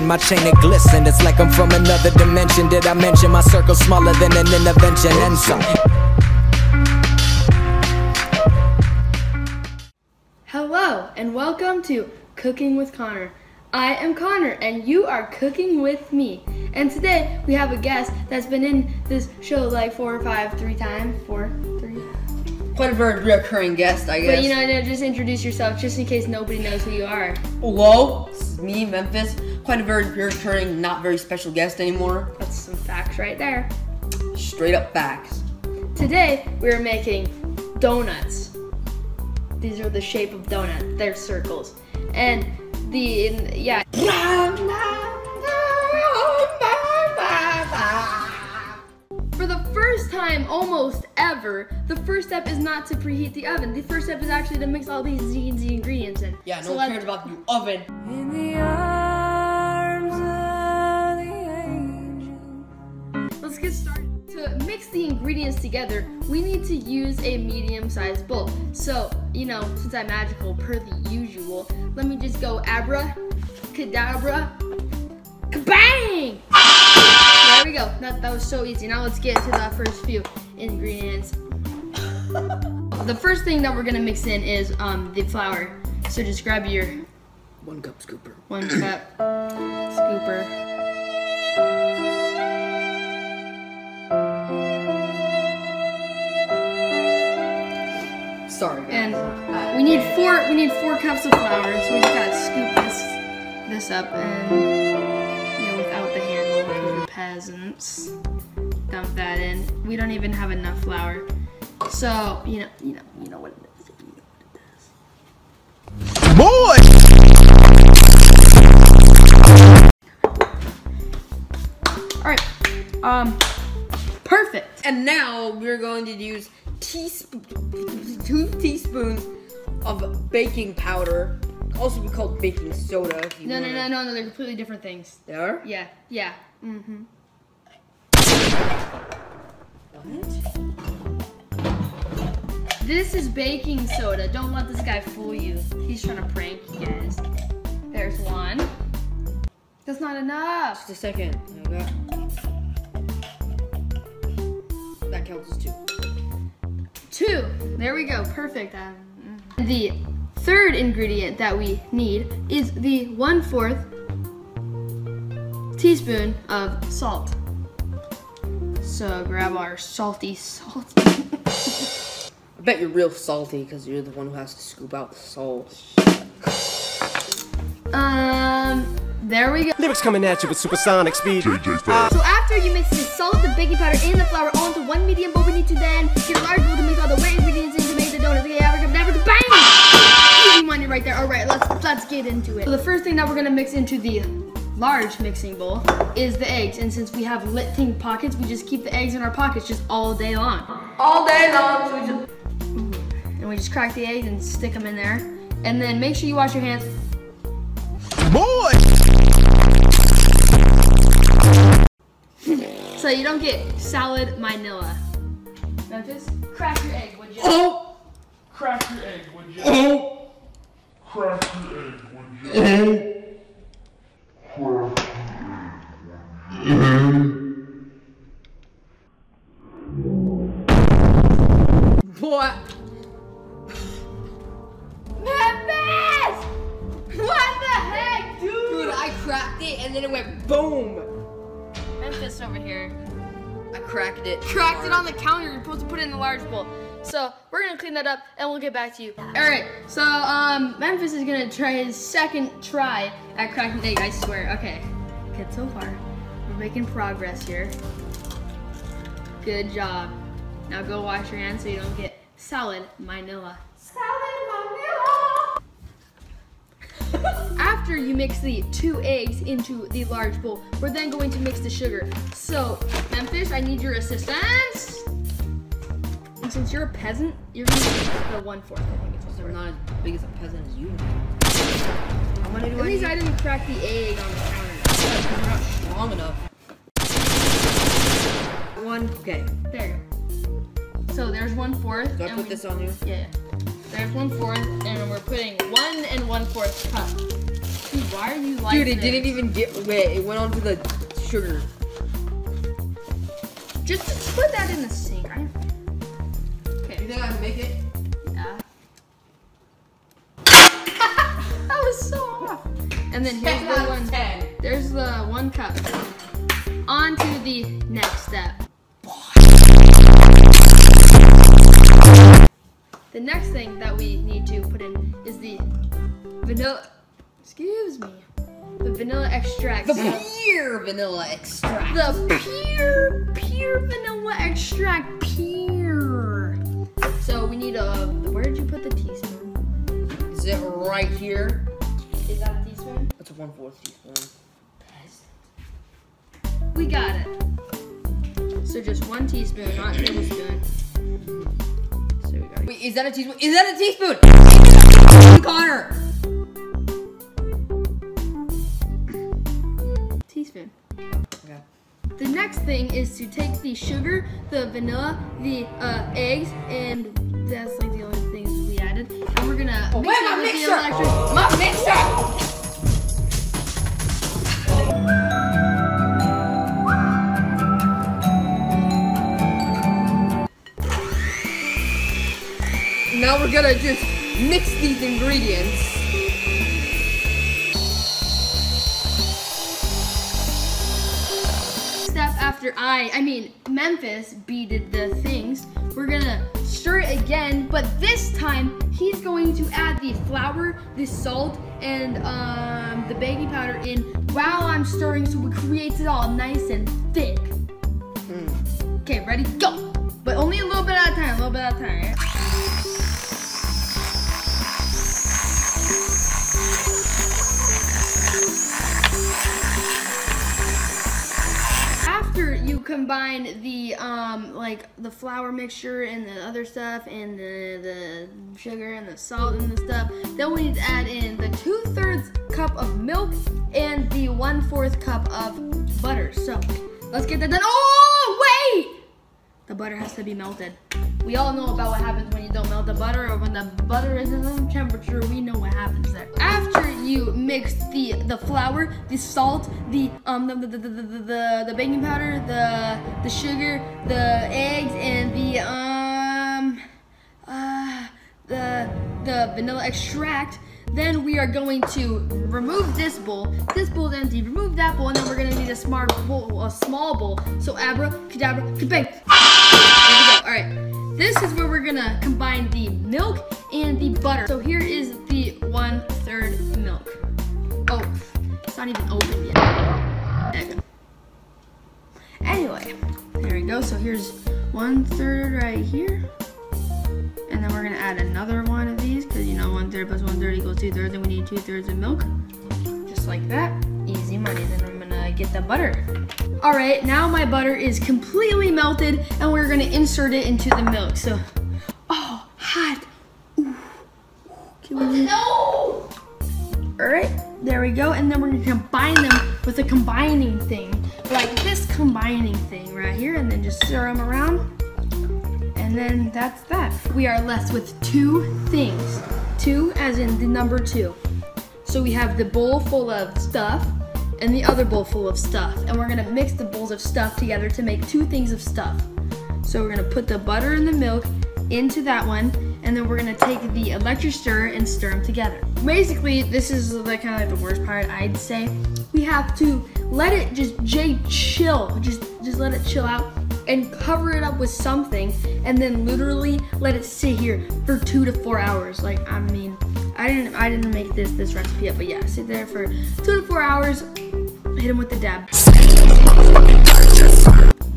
attention. My chain it glistened, it's like I'm from another dimension. Did I mention my circle smaller than an intervention? And some. Hello and welcome to Cooking with Konner. I am Konner and you are cooking with me. And today we have a guest that's been in this show like three times. Quite a very reoccurring guest, I guess. But you know, just introduce yourself just in case nobody knows who you are. Hello, this is me, Memphis. Quite a very reoccurring, not very special guest anymore. That's some facts right there. Straight up facts. Today we're making donuts. These are the shape of donut. They're circles. And yeah. For the first time almost ever, the first step is not to preheat the oven. The first step is actually to mix all these easy ingredients in. Yeah, no one cares about the oven. In the arms of the angel. Let's get started. To mix the ingredients together, we need to use a medium-sized bowl. So, you know, since I'm magical per the usual, let me just go abracadabra, kabang! There we go. That was so easy. Now let's get into the first few ingredients. The first thing that we're gonna mix in is the flour. So just grab your 1 cup scooper. 1 cup scooper. Sorry, guys. And we need four cups of flour. So we just gotta scoop this up and, you know, without the handle because we're peasants. Dump that in. We don't even have enough flour. So, you know what it is. Boy! Alright. Perfect. And now we're going to use 2 teaspoons of baking powder. Also be called baking soda. If you No, they're completely different things. They are? Yeah. Mm-hmm. What? This is baking soda. Don't let this guy fool you. He's trying to prank you guys. There's 1. That's not enough. Just a second. That counts as 2. 2. There we go. Perfect. The third ingredient that we need is the 1/4 teaspoon of salt. So grab our salty salt. I bet you're real salty because you're the one who has to scoop out the salt. There we go. Lyrics coming at you with supersonic speed. So after you mix the salt, the baking powder, and the flour all into one medium bowl, we need to then get a large bowl to mix all the wet ingredients in to make the donuts. Okay, bang! Easy money right there. All right, let's get into it. So the first thing that we're gonna mix into the large mixing bowl is the eggs. And since we have lit-ting pockets, we just keep the eggs in our pockets just all day long. All day long. So we just crack the eggs and stick them in there. And then make sure you wash your hands. Boy! So you don't get salad Manila. Now just crack your egg, would you? Oh! Crack your egg, would you? Oh! Crack your egg, would you? Oh! Boy! Memphis! What the heck, dude? Dude, I cracked it and then it went boom! Memphis over here. I cracked it. Cracked it on the counter. You're supposed to put it in the large bowl. So we're gonna clean that up and we'll get back to you. All right, so Memphis is gonna try his second try at cracking the egg, I swear. Okay, good so far. We're making progress here. Good job. Now go wash your hands so you don't get salad Manila. After you mix the 2 eggs into the large bowl, we're then going to mix the sugar. So, Memphis, I need your assistance. And since you're a peasant, you're gonna need the 1/4. I think it's 1/4. I'm not as big as a peasant as you. How many do At least I didn't crack the egg on the counter. Because you're not strong enough. 1, okay. There you go. So there's 1/4. Do I put this on you? Yeah. There's 1/4, and we're putting 1 1/4 cup Dude, why are you like Dude, it this? didn't even it went onto the sugar. Just put that in the sink. Okay. You think I can make it? Yeah. That was so off. And then here's the one. 10. There's the 1 cup. On to the next step. The next thing that we need to put in is the vanilla. Excuse me. The vanilla extract. The pure vanilla extract. The pure vanilla extract. Pure. So we need a. Where did you put the teaspoon? Is it right here? Is that a teaspoon? That's a 1/4 teaspoon. We got it. So just 1 teaspoon, not tablespoon. So we gotta. Wait, is that a teaspoon? Is that a teaspoon? Konner. Teaspoon. Okay. The next thing is to take the sugar, the vanilla, the eggs, and that's like the only things we added. And we're gonna mix where's it my with mixer? the electric. My mixer! Now we're gonna just mix these ingredients. Step after Memphis beaded the things, we're gonna stir it again, but this time he's going to add the flour, the salt, and the baking powder in while I'm stirring so it creates it all nice and thick. Okay, ready? Go! But only a little bit at a time, right? After you combine the like the flour mixture and the other stuff and the sugar and the salt and the stuff, then we need to add in the 2/3 cup of milk and the 1/4 cup of butter. So let's get that done. Oh wait! The butter has to be melted. We all know about what happens when you don't melt the butter, or when the butter is in room temperature. We know what happens there. After you mix the flour, the salt, the baking powder, the sugar, the eggs, and the vanilla extract, then we are going to remove this bowl. This bowl is empty. Remove that bowl, and then we're gonna need a small bowl. So abracadabra, kabang. There we go. All right. This is where we're gonna combine the milk and the butter. So here is the 1/3 milk. Oh, it's not even open yet. There you go. Anyway, there we go. So here's 1/3 right here. And then we're gonna add another one of these, because you know 1/3 plus 1/3 equals 2/3, and we need 2/3 of milk. Just like that. Easy money. Then I'm gonna get the butter. All right, now my butter is completely melted, and we're gonna insert it into the milk. So, oh, hot. Ooh. No! All right, there we go. And then we're gonna combine them with a combining thing, like this combining thing right here, and then just stir them around. And then that's that. We are left with 2 things. 2 as in the number 2. So we have the bowl full of stuff and the other bowl full of stuff. And we're gonna mix the bowls of stuff together to make 2 things of stuff. So we're gonna put the butter and the milk into that one, and then we're gonna take the electric stirrer and stir them together. Basically, this is like kind of like the worst part, I'd say. We have to let it just chill. Just let it chill out and cover it up with something, and then literally let it sit here for 2 to 4 hours. Like, I mean, I didn't make this recipe up, but yeah, sit there for 2 to 4 hours. Hit him with the dab.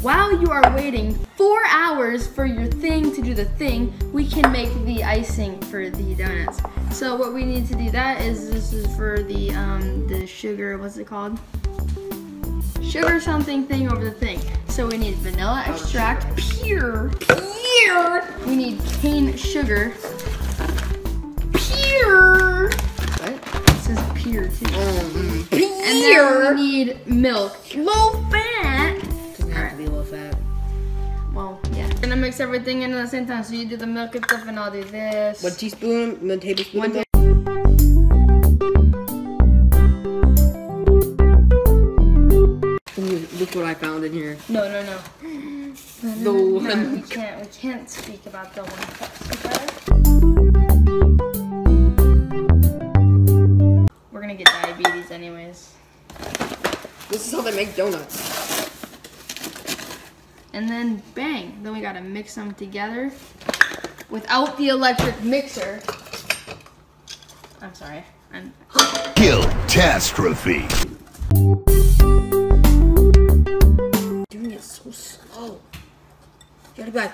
While you are waiting 4 hours for your thing to do the thing, we can make the icing for the donuts. So what we need to do that is, this is for the sugar, what's it called? Sugar something thing over the thing. So we need vanilla extract, pure. We need cane sugar, pure. What? It says pure too. And then we need milk, low fat. Doesn't have to be low fat. Well, yeah. I'm gonna mix everything in at the same time. So you do the milk and stuff, and I'll do this. 1 teaspoon, 1 tablespoon. 1 tablespoon. No. The one. We can't speak about the 1 cup, okay? We're gonna get diabetes anyways. This is how they make donuts. And then bang, then we gotta mix them together without the electric mixer. I'm sorry. Catastrophe. Doing it so slow. You gotta be like.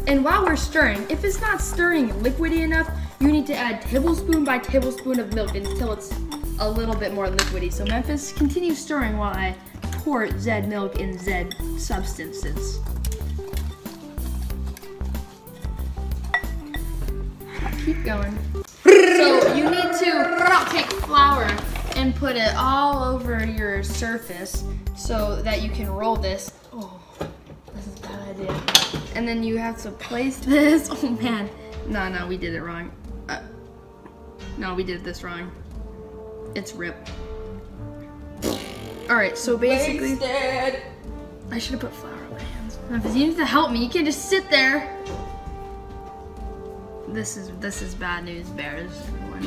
And while we're stirring, if it's not stirring liquidy enough, you need to add tablespoon by tablespoon of milk until it's a little bit more liquidy. So Memphis, continue stirring while I pour Zed milk in Zed substances. Keep going. So you need to take flour and put it all over your surface so that you can roll this. Oh, this is a bad idea. And then you have to place this. Oh man, no, we did it wrong. No, we did this wrong. It's ripped. All right, so basically, Wasted. I should have put flour on my hands. Memphis, you need to help me. You can't just sit there. This is bad news, bears. Everyone.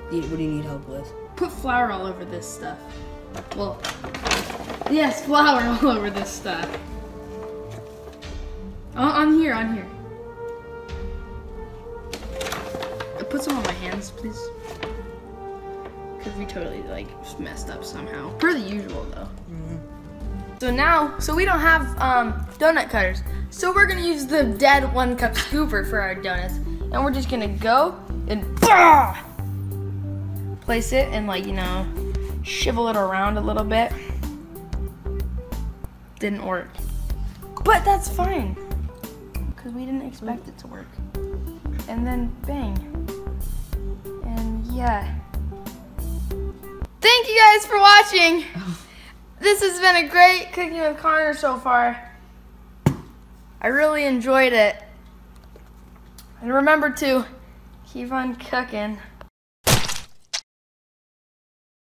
What do you need help with? Put flour all over this stuff. Well, yes, flour all over this stuff. On here. Put some on my hands, please. Because we totally messed up somehow. Per the usual though. So we don't have donut cutters. So we're gonna use the dead 1 cup scooper for our donuts. And we're just gonna go and place it and shivel it around a little bit. Didn't work. But that's fine. Because we didn't expect it to work. And then bang. And yeah. Thank you guys for watching. This has been a great Cooking with Konner so far. I really enjoyed it. And remember to keep on cooking.